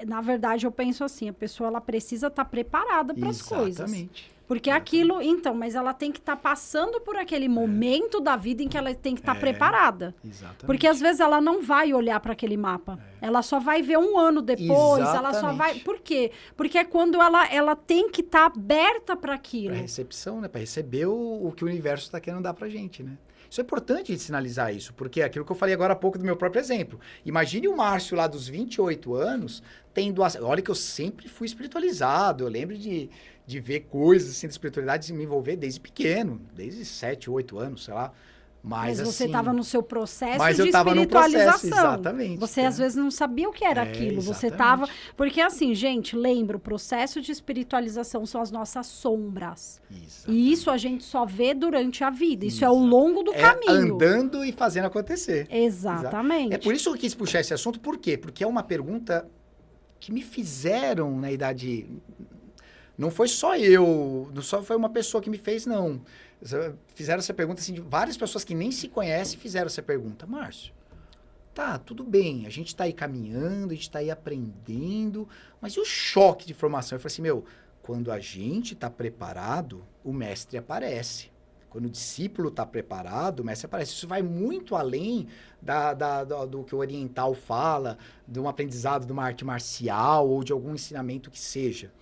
na verdade, eu penso assim, a pessoa, ela precisa estar preparada para as coisas. Exatamente. Porque aquilo, então, mas ela tem que estar passando por aquele momento da vida em que ela tem que estar preparada. Exatamente. Porque às vezes ela não vai olhar para aquele mapa. Ela só vai ver um ano depois, ela só vai... Por quê? Porque é quando ela tem que estar aberta para aquilo. Para recepção, né? Para receber o que o universo está querendo dar pra gente, né? Isso é importante de sinalizar isso, porque é aquilo que eu falei agora há pouco do meu próprio exemplo. Imagine o Márcio lá dos 28 anos tendo... Olha que eu sempre fui espiritualizado, eu lembro de ver coisas assim de espiritualidade e me envolver desde pequeno, desde 7, 8 anos, sei lá. Mas você assim, estava no seu processo mas de eu tava no espiritualização. processo, exatamente. Você às vezes não sabia o que era aquilo. Você exatamente. estava... Porque assim, gente, lembra, o processo de espiritualização são as nossas sombras. Exatamente. E isso a gente só vê durante a vida. Isso é ao longo do caminho. Andando e fazendo acontecer. Exatamente. É por isso que eu quis puxar esse assunto. Por quê? Porque é uma pergunta que me fizeram na idade... Não foi só eu, não só foi uma pessoa que me fez, não. Fizeram essa pergunta, assim, de várias pessoas que nem se conhecem fizeram essa pergunta. Márcio, tá, tudo bem, a gente tá aí caminhando, a gente tá aí aprendendo, mas e o choque de formação? Eu falei assim, quando a gente tá preparado, o mestre aparece. Quando o discípulo está preparado, o mestre aparece. Isso vai muito além do que o oriental fala, de um aprendizado de uma arte marcial ou de algum ensinamento que seja.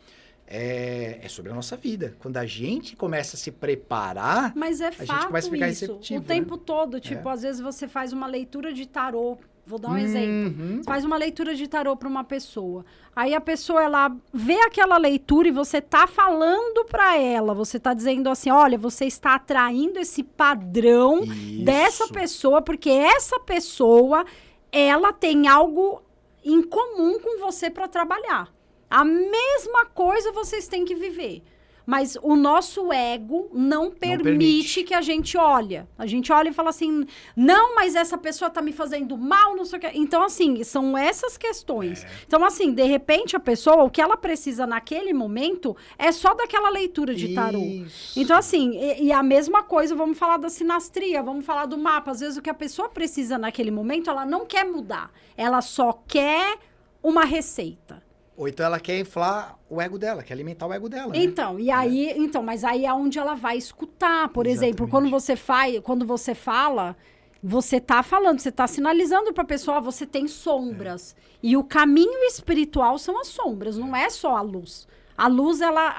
É sobre a nossa vida. Quando a gente começa a se preparar, mas é a gente começa a ficar isso, receptivo. o tempo todo. Tipo, às vezes você faz uma leitura de tarô. Vou dar um exemplo. Você faz uma leitura de tarô para uma pessoa. Aí a pessoa, ela vê aquela leitura e você tá falando para ela. Você tá dizendo assim, olha, você está atraindo esse padrão dessa pessoa, porque essa pessoa, ela tem algo em comum com você para trabalhar. A mesma coisa vocês têm que viver. Mas o nosso ego não permite que a gente olhe. A gente olha e fala assim, não, mas essa pessoa tá me fazendo mal, não sei o que. Então, assim, são essas questões. Então, assim, de repente, a pessoa, o que ela precisa naquele momento é só daquela leitura de tarô. Isso. Então, assim, e a mesma coisa, vamos falar da sinastria, vamos falar do mapa. Às vezes, o que a pessoa precisa naquele momento, ela não quer mudar. Ela só quer uma receita. Ou então ela quer inflar o ego dela, quer alimentar o ego dela. Então, né? Mas aí é onde ela vai escutar. Por exemplo, quando você fala, você tá falando, você tá sinalizando para a pessoa, você tem sombras. E o caminho espiritual são as sombras, não é só a luz. A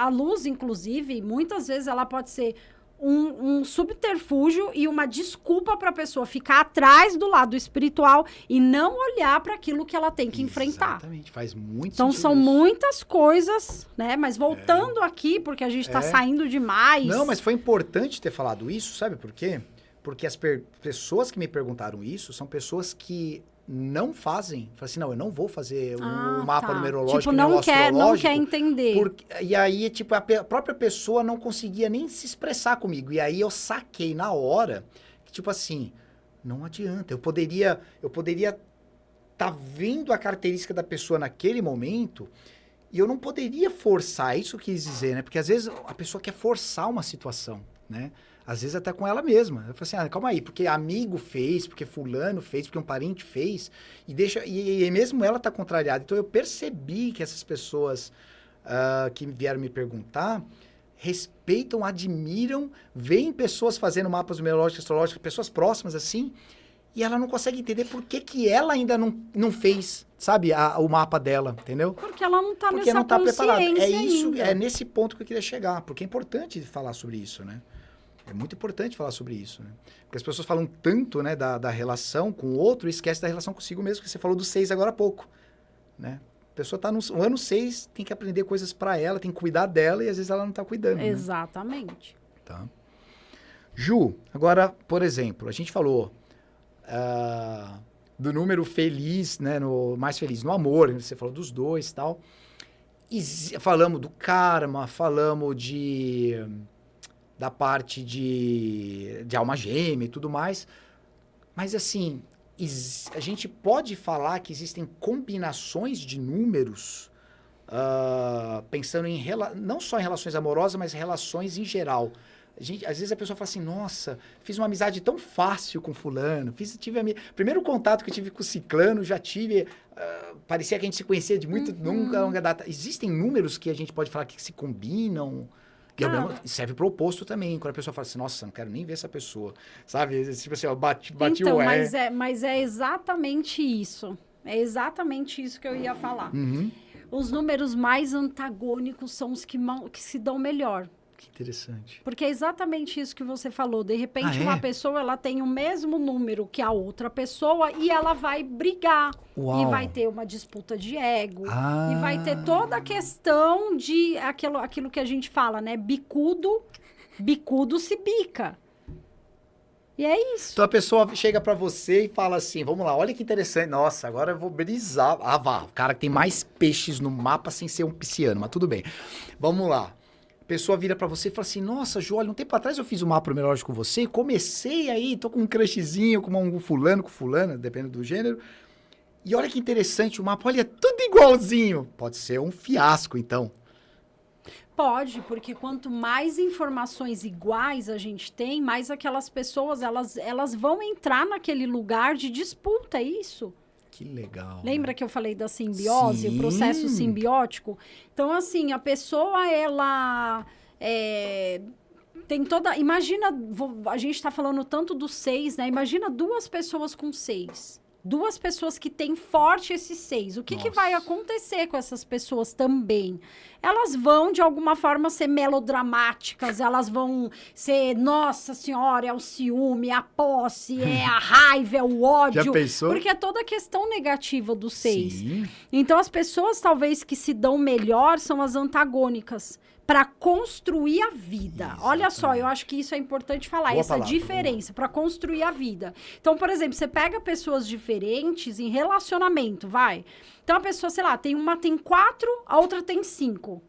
luz, inclusive, muitas vezes ela pode ser um subterfúgio e uma desculpa para a pessoa ficar atrás do lado espiritual e não olhar para aquilo que ela tem que enfrentar. Exatamente, faz muito então sentido são isso. Muitas coisas, né? Mas voltando aqui, porque a gente está saindo demais. Não, mas foi importante ter falado isso, sabe por quê? Porque as pessoas que me perguntaram isso são pessoas que não fazem. Falam assim, não, eu não vou fazer o mapa numerológico, tipo, não quer entender. E aí, tipo, a própria pessoa não conseguia nem se expressar comigo. E aí eu saquei na hora, que, tipo assim, não adianta. Eu poderia tá vendo a característica da pessoa naquele momento e eu não poderia forçar, isso que eu quis dizer, né? Porque às vezes a pessoa quer forçar uma situação, né? Às vezes até com ela mesma. Eu falei assim, calma aí, porque amigo fez, porque fulano fez, porque um parente fez, e mesmo ela tá contrariada. Então eu percebi que essas pessoas que vieram me perguntar respeitam, admiram, veem pessoas fazendo mapas numerológicos, astrológicos, pessoas próximas assim, e ela não consegue entender por que ela ainda não fez, sabe, o mapa dela, entendeu? Porque ela não tá nessa consciência preparada. É isso, ainda. É nesse ponto que eu queria chegar, porque é importante falar sobre isso, né? É muito importante falar sobre isso, né? Porque as pessoas falam tanto, né, da relação com o outro e esquecem da relação consigo mesmo, que você falou do 6 agora há pouco, né? pessoa está no ano 6, tem que aprender coisas para ela, tem que cuidar dela e às vezes ela não está cuidando. Exatamente. Né? Tá. Ju, agora, por exemplo, a gente falou do número feliz, né, mais feliz no amor, você falou dos dois e tal. Falamos do karma, falamos da parte de alma gêmea e tudo mais. Mas, assim, a gente pode falar que existem combinações de números, pensando não só em relações amorosas, mas relações em geral. Às vezes a pessoa fala assim, nossa, fiz uma amizade tão fácil com fulano, primeiro contato que eu tive com o ciclano, já tive, parecia que a gente se conhecia de muito, nunca longa data. Existem números que a gente pode falar que se combinam, serve para o oposto também, quando a pessoa fala assim, nossa, não quero nem ver essa pessoa, sabe? Tipo assim, bati então, o mas é exatamente isso, que eu ia falar. Os números mais antagônicos são os que se dão melhor. Que interessante. Porque é exatamente isso que você falou. De repente, uma pessoa ela tem o mesmo número que a outra pessoa e ela vai brigar. Uau. E vai ter uma disputa de ego. E vai ter toda a questão de aquilo que a gente fala, né? Bicudo se bica. E é isso. Então a pessoa chega pra você e fala assim, vamos lá, olha que interessante. Nossa, agora eu vou brisar. O cara que tem mais peixes no mapa sem ser um pisciano, mas tudo bem. Vamos lá. A pessoa vira pra você e fala assim, nossa, Ju, olha, um tempo atrás eu fiz um mapa numerológico com você e comecei aí, tô com um crushzinho, com um fulano, dependendo do gênero. E olha que interessante, o mapa, olha, tudo igualzinho. Pode ser um fiasco, então. Pode, porque quanto mais informações iguais a gente tem, mais aquelas pessoas, elas vão entrar naquele lugar de disputa, é isso. Que legal. Lembra que eu falei da simbiose, o processo simbiótico? Então, assim, a pessoa, ela tem toda... Imagina, a gente está falando tanto do 6, né? Imagina 2 pessoas com 6. 2 pessoas que têm forte esse 6. O que vai acontecer com essas pessoas também? Elas vão, de alguma forma, ser melodramáticas, elas vão ser, nossa senhora, é o ciúme, é a posse, é a raiva, é o ódio. Já pensou? Porque é toda a questão negativa do 6. Sim. Então, as pessoas, talvez, que se dão melhor são as antagônicas. Para construir a vida. Exatamente. Olha só, eu acho que isso é importante falar, diferença, para construir a vida. Então, por exemplo, você pega pessoas diferentes em relacionamento, vai. Então, a pessoa, sei lá, uma tem 4, a outra tem 5.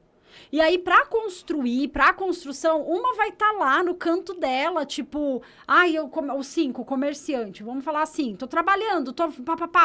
E aí, pra construção, uma vai estar lá no canto dela, tipo, o 5, comerciante, vamos falar assim, tô trabalhando, tô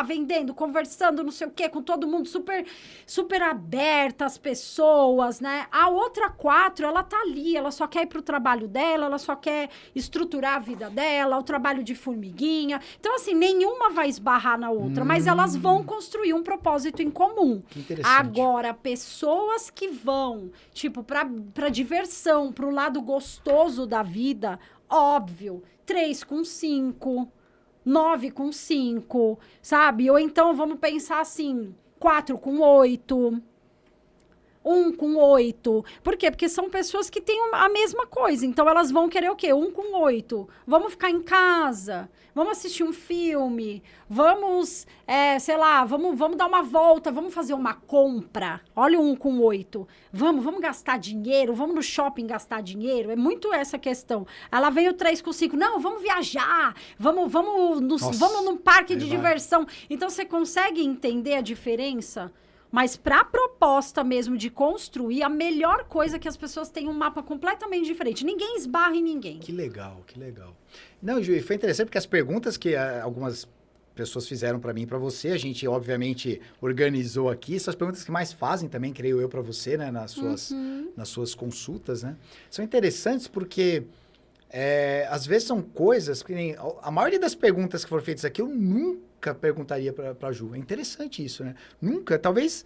vendendo, conversando, não sei o quê, com todo mundo, super, super aberta às pessoas, né? A outra 4, ela tá ali, ela só quer ir pro trabalho dela, ela só quer estruturar a vida dela, o trabalho de formiguinha. Então, assim, nenhuma vai esbarrar na outra, mas elas vão construir um propósito em comum. Que interessante. Agora, pessoas que vão, tipo, pra diversão, pro lado gostoso da vida, óbvio, 3 com 5, 9 com 5, sabe? Ou então, vamos pensar assim, 4 com 8... 1 com 8. Por quê? Porque são pessoas que têm a mesma coisa. Então, elas vão querer o quê? 1 com 8. Vamos ficar em casa. Vamos assistir um filme. Vamos, sei lá, vamos dar uma volta. Vamos fazer uma compra. Olha o 1 com 8. Vamos gastar dinheiro. Vamos no shopping gastar dinheiro. É muito essa questão. Ela veio o 3 com 5. Não, vamos viajar. Vamos num parque de diversão. Então, você consegue entender a diferença? Mas para a proposta mesmo de construir, a melhor coisa é que as pessoas têm um mapa completamente diferente. Ninguém esbarra em ninguém. Que legal, que legal. Não, Ju, foi interessante porque as perguntas que algumas pessoas fizeram para mim e para você, a gente obviamente organizou aqui. Essas perguntas que mais fazem também, creio eu, para você, né? Nas suas consultas, né? São interessantes porque às vezes são coisas que nem... A maioria das perguntas que foram feitas aqui eu nunca perguntaria para a Ju. É interessante isso, né? Nunca, talvez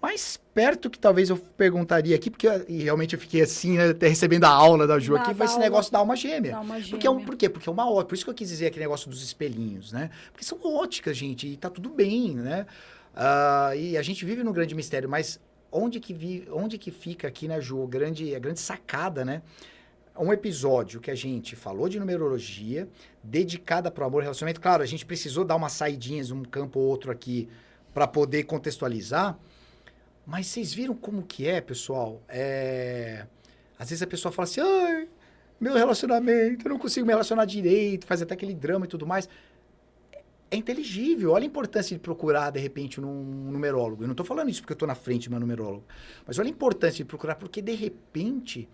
mais perto que talvez eu perguntaria aqui, porque realmente eu fiquei assim, né, até recebendo a aula da Ju aqui, foi esse negócio da alma gêmea. Por quê? Porque é uma ótica. Por isso que eu quis dizer aquele negócio dos espelhinhos, né? Porque são óticas, gente, e tá tudo bem, né? E a gente vive num grande mistério, mas onde que fica aqui, né, Ju, a grande sacada, né? Um episódio que a gente falou de numerologia, dedicada para o amor e relacionamento. Claro, a gente precisou dar umas saidinhas, um campo ou outro aqui, para poder contextualizar. Mas vocês viram como que é, pessoal? Às vezes a pessoa fala assim, ai, meu relacionamento, eu não consigo me relacionar direito, faz até aquele drama e tudo mais. É inteligível. Olha a importância de procurar, de repente, num numerólogo. Eu não estou falando isso porque eu estou na frente de meu numerólogo. Mas olha a importância de procurar, porque, de repente,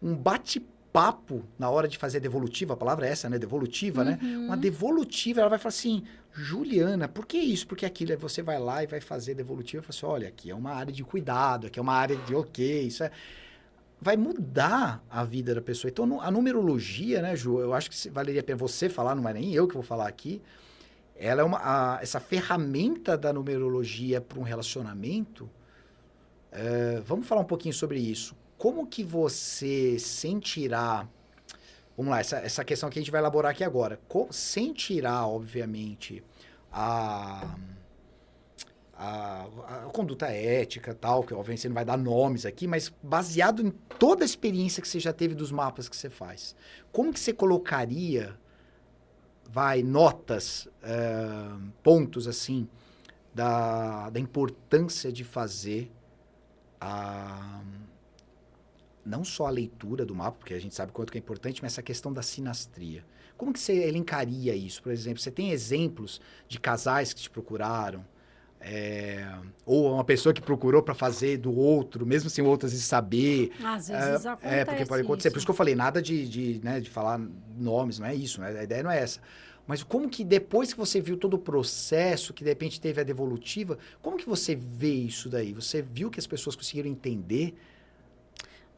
um bate-papo na hora de fazer a devolutiva, a palavra é essa, né? Devolutiva, né? Uma devolutiva, ela vai falar assim, Juliana, por que isso? Porque aquilo, aí você vai lá e vai fazer devolutiva e fala assim, olha, aqui é uma área de cuidado, aqui é uma área de isso é... Vai mudar a vida da pessoa. Então, a numerologia, né, Ju? Eu acho que valeria a pena você falar, não é nem eu que vou falar aqui. Ela é essa ferramenta da numerologia para um relacionamento. Vamos falar um pouquinho sobre isso. Como que você sentirá... Vamos lá, essa questão que a gente vai elaborar aqui agora. Sentirá, obviamente, a conduta ética, tal, que obviamente você não vai dar nomes aqui, mas baseado em toda a experiência que você já teve dos mapas que você faz, como que você colocaria, notas, pontos assim, da importância de fazer não só a leitura do mapa, porque a gente sabe quanto que é importante, mas essa questão da sinastria. Como que você elencaria isso? Por exemplo, você tem exemplos de casais que te procuraram, ou uma pessoa que procurou para fazer do outro, mesmo sem o outro às vezes saber. Às vezes acontece porque pode acontecer. Por isso que eu falei, nada de falar nomes, não é isso, né? A ideia não é essa. Mas como que depois que você viu todo o processo, que de repente teve a devolutiva, como que você vê isso daí? Você viu que as pessoas conseguiram entender?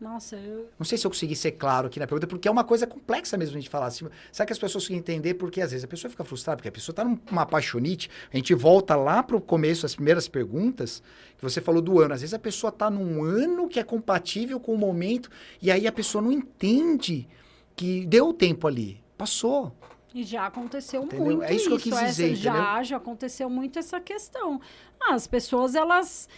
Nossa, Não sei se eu consegui ser claro aqui na pergunta, porque é uma coisa complexa mesmo a gente falar assim. Sabe que as pessoas conseguem entender? Porque às vezes a pessoa fica frustrada, porque a pessoa está numa apaixonite. A gente volta lá para o começo, as primeiras perguntas, que você falou do ano. Às vezes a pessoa está num ano que é compatível com o momento, e aí a pessoa não entende que deu o tempo ali. Passou. E já aconteceu Entendeu? muito É isso que eu quis dizer, já aconteceu muito essa questão. As pessoas, elas...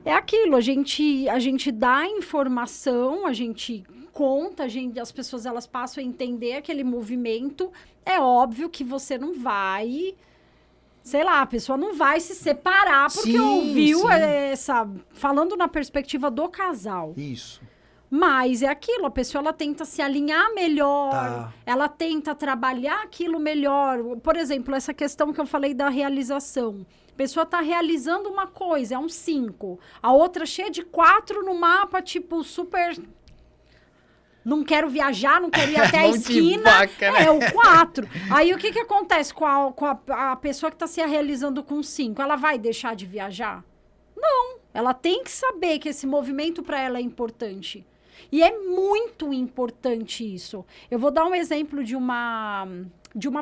É aquilo, a gente dá informação, a gente conta, as pessoas elas passam a entender aquele movimento. É óbvio que você não vai... Sei lá, a pessoa não vai se separar porque ouviu falando na perspectiva do casal. Isso. Mas é aquilo, a pessoa ela tenta se alinhar melhor, ela tenta trabalhar aquilo melhor. Por exemplo, essa questão que eu falei da realização. A pessoa está realizando uma coisa, é um 5. A outra cheia de 4 no mapa, tipo, super... Não quero viajar, não quero ir até a esquina. Vaca, né? É o 4. Aí o que acontece com a pessoa que está se realizando com 5? Ela vai deixar de viajar? Não. Ela tem que saber que esse movimento para ela é importante. E é muito importante isso. Eu vou dar um exemplo de uma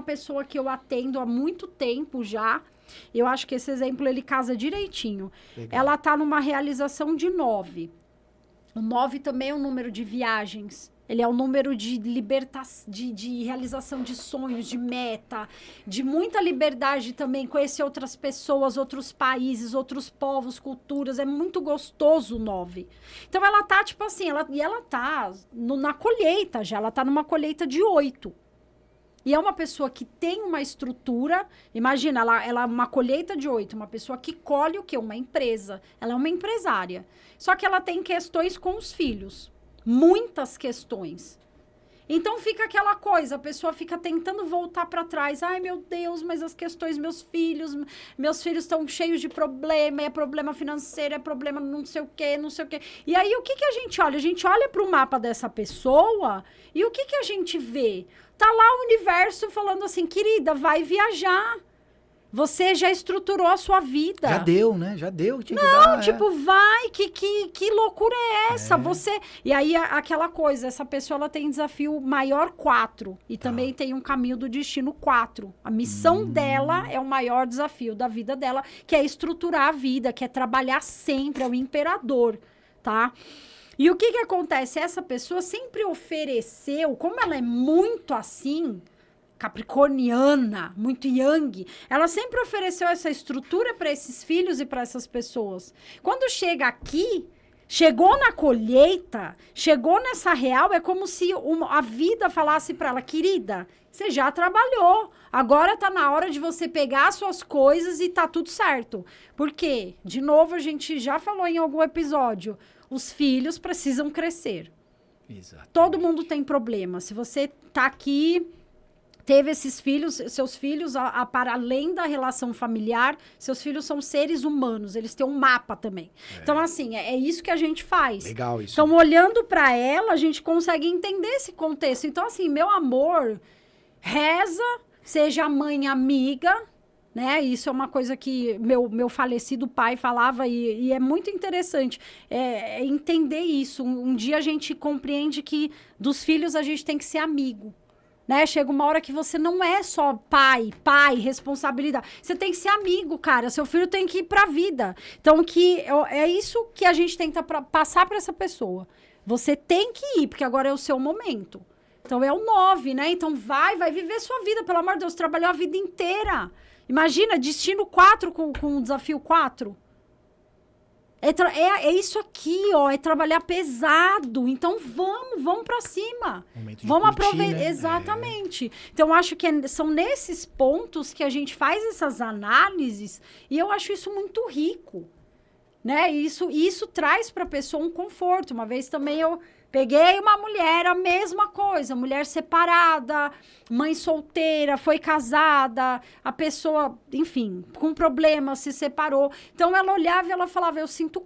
pessoa que eu atendo há muito tempo já. Eu acho que esse exemplo, ele casa direitinho. Legal. Ela está numa realização de 9. O 9 também é um número de viagens. Ele é um número de de realização de sonhos, de meta, de muita liberdade também, conhecer outras pessoas, outros países, outros povos, culturas. É muito gostoso o 9. Então, ela tá, tipo assim, ela tá na colheita já, ela tá numa colheita de 8. E é uma pessoa que tem uma estrutura, imagina, ela é uma colheita de 8, uma pessoa que colhe o quê? Uma empresa. Ela é uma empresária. Só que ela tem questões com os filhos. Muitas questões. Então fica aquela coisa, a pessoa fica tentando voltar para trás. Ai, meu Deus, mas as questões, meus filhos estão cheios de problema, é problema financeiro, é problema não sei o quê, não sei o quê. E aí, o que a gente olha? A gente olha para o mapa dessa pessoa e o que a gente vê? Tá lá o universo falando assim, querida, vai viajar. Você já estruturou a sua vida. Já deu, né? Já deu. Tinha não, que dar, tipo, vai, que loucura é essa? Você... E aí, aquela coisa, essa pessoa, ela tem desafio maior 4. E também tem um caminho do destino 4. A missão dela é o maior desafio da vida dela, que é estruturar a vida, que é trabalhar sempre, é o imperador, tá? E o que acontece? Essa pessoa sempre ofereceu, como ela é muito assim... capricorniana, muito yang, ela sempre ofereceu essa estrutura para esses filhos e para essas pessoas. Quando chega aqui, Chegou na colheita, chegou nessa real, é como se a vida falasse para ela, querida, você já trabalhou, agora tá na hora de você pegar as suas coisas e tá tudo certo. Por quê? De novo, a gente já falou em algum episódio, os filhos precisam crescer. Exato. Todo mundo tem problema. Se você tá aqui, teve esses filhos, seus filhos, para além da relação familiar, seus filhos são seres humanos, eles têm um mapa também. Então, assim, é isso que a gente faz. Legal isso. Então, olhando para ela, a gente consegue entender esse contexto. Então, assim, meu amor, reza, seja mãe amiga, né? Isso é uma coisa que meu falecido pai falava e é muito interessante entender isso. Um dia a gente compreende que dos filhos a gente tem que ser amigo. Né? Chega uma hora que você não é só pai, responsabilidade. Você tem que ser amigo, cara. Seu filho tem que ir pra vida. Então, é isso que a gente tenta passar pra essa pessoa. Você tem que ir, porque agora é o seu momento. Então, é o 9, né? Então, vai viver sua vida. Pelo amor de Deus, trabalhou a vida inteira. Imagina, destino 4 com o desafio 4. É isso aqui, ó, é trabalhar pesado. Então, vamos pra cima. Vamos aproveitar. Né? Exatamente. Então, acho que são nesses pontos que a gente faz essas análises e eu acho isso muito rico. Né? Isso traz pra pessoa um conforto. Uma vez também eu peguei uma mulher, a mesma coisa, mulher separada, mãe solteira, foi casada, a pessoa, enfim, com problemas, se separou. Então, ela olhava e ela falava, eu sinto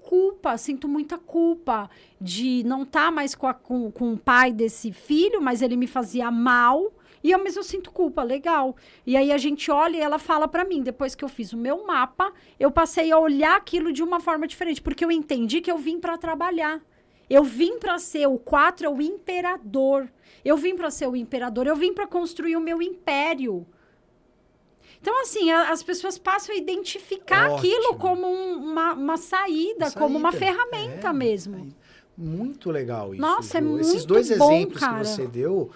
muita culpa de não estar mais com o pai desse filho, mas ele me fazia mal. E eu sinto culpa, legal. E aí a gente olha e ela fala pra mim, depois que eu fiz o meu mapa, eu passei a olhar aquilo de uma forma diferente, porque eu entendi que eu vim pra trabalhar. Eu vim para ser o 4, é o imperador. Eu vim para ser o imperador. Eu vim para construir o meu império. Então, assim, as pessoas passam a identificar aquilo como uma saída, como uma ferramenta mesmo. Muito legal isso. Nossa, Ju. muito Esses dois bom, exemplos cara. que você deu,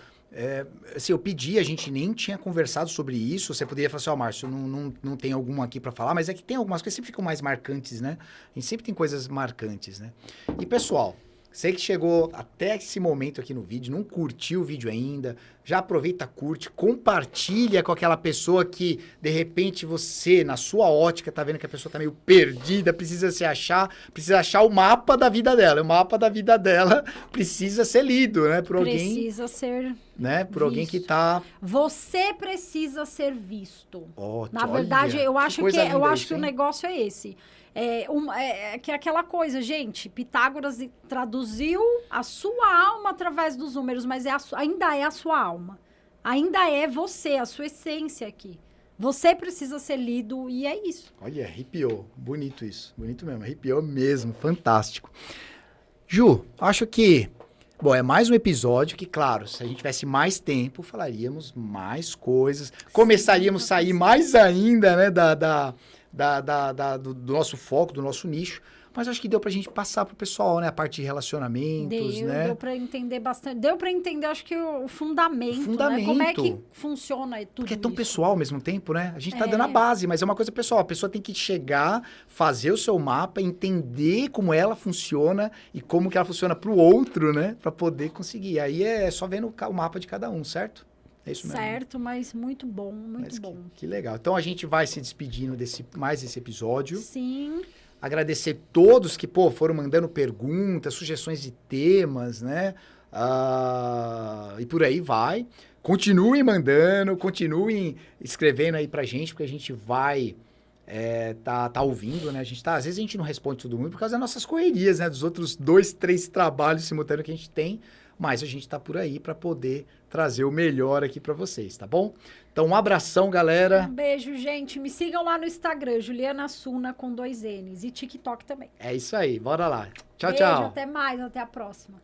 assim, eu pedi, a gente nem tinha conversado sobre isso. Você poderia falar assim, Márcio, não tem algum aqui para falar, mas é que tem algumas coisas que sempre ficam mais marcantes, né? A gente sempre tem coisas marcantes, né? E, pessoal, você que chegou até esse momento aqui no vídeo, não curtiu o vídeo ainda, já aproveita, curte, compartilha com aquela pessoa que, de repente, você, na sua ótica, tá vendo que a pessoa tá meio perdida, precisa achar o mapa da vida dela. O mapa da vida dela precisa ser lido, né? Por alguém... Precisa ser né? Por visto. Alguém que tá... Você precisa ser visto. Ótimo, na verdade, olha, eu acho que hein? o negócio é esse. Que é aquela coisa, gente, Pitágoras traduziu a sua alma através dos números, mas ainda é a sua alma. Ainda é você, a sua essência aqui. Você precisa ser lido e é isso. Olha, arrepiou. Bonito isso. Bonito mesmo. Arrepiou mesmo. Fantástico. Ju, acho que... Bom, é mais um episódio que, claro, se a gente tivesse mais tempo, falaríamos mais coisas. Começaríamos a sair mais ainda, né, do nosso foco, do nosso nicho. Mas acho que deu pra gente passar pro pessoal, né? A parte de relacionamentos, né? Deu pra entender bastante. Deu pra entender, acho que o fundamento, né? Como é que funciona tudo Porque é tão isso. pessoal ao mesmo tempo, né? A gente tá dando a base, mas é uma coisa pessoal. A pessoa tem que chegar, fazer o seu mapa, entender como ela funciona e como que ela funciona pro outro, né? Pra poder conseguir. Aí é só vendo o mapa de cada um, certo? É isso mesmo. Certo, mas muito bom, muito bom. Que legal. Então, a gente vai se despedindo mais esse episódio. Sim. Agradecer todos que, foram mandando perguntas, sugestões de temas, né? E por aí vai. Continuem mandando, continuem escrevendo aí pra gente, porque a gente vai tá ouvindo, né? Às vezes a gente não responde todo mundo por causa das nossas correrias, né? Dos outros 2, 3 trabalhos simultâneos que a gente tem. Mas a gente tá por aí para poder trazer o melhor aqui para vocês, tá bom? Então, um abração, galera. Um beijo, gente. Me sigam lá no Instagram, Juliana Suna com 2 N's. E TikTok também. É isso aí, bora lá. Tchau, beijo, tchau. Até mais, até a próxima.